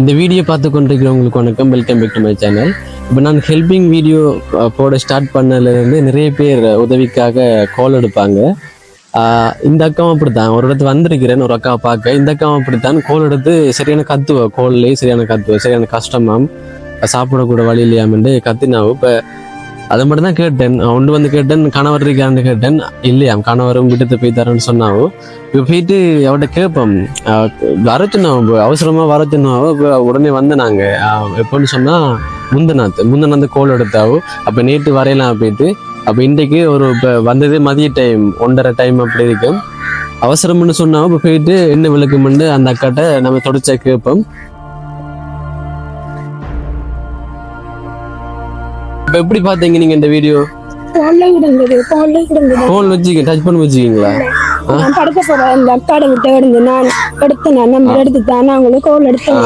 இந்த வீடியோ பார்த்து கொண்டிருக்கிறவங்களுக்கு வணக்கம், welcome back to my channel. இப்போ நான் ஹெல்பிங் வீடியோ போட ஸ்டார்ட் பண்ணதுலேருந்து நிறைய பேர் உதவிக்காக கால் எடுப்பாங்க. இந்த அக்காவும் அப்படித்தான், ஒரு இடத்து வந்திருக்கிறேன் ஒரு அக்காவை பார்க்க. இந்த அக்காவும் அப்படித்தான் கால் எடுத்து சரியான கத்துவா, கால்லேயே சரியான கஷ்டமாம், சாப்பிடக்கூட வழி இல்லையாமண்டு கத்தினாவும். இப்போ அதை மட்டும் தான் கேட்டேன், ஒன்று வந்து கேட்டேன் கணவர் இருக்கான்னு கேட்டேன், இல்லையாம் கணவரும் விட்டுட்டு போய்த்தாரன்னு சொன்னாவோ. இப்போ போயிட்டு அவட்ட கேட்போம், வரச்சுனாவும் அவசரமாக வரச்சுனாவோ. இப்போ உடனே வந்து நாங்கள் எப்போன்னு சொன்னால் முந்தநாத்து கோல் எடுத்தாவோ. அப்போ நேற்று வரையலாம் போயிட்டு, அப்போ இன்றைக்கு ஒரு இப்போ வந்தது மதிய டைம் 1:30 டைம் அப்படி இருக்கும். அவசரம்னு சொன்னாவோ. இப்போ போயிட்டு என்ன விளக்குமெண்டு அந்த அக்காட்ட நம்ம தொடச்சா கேட்போம். இப்போ எப்படி பார்த்தீங்க நீங்கள் இந்த வீடியோ? ஃபோன் வச்சுக்க டச் பண்ணி வச்சுக்கிங்களா? நான் படுக்க போறேன், இந்த அக்காட விட்டு நான் எடுத்தேன், நம்பர் எடுத்து தான் அவங்களுக்கு கோல் எடுத்தேன்.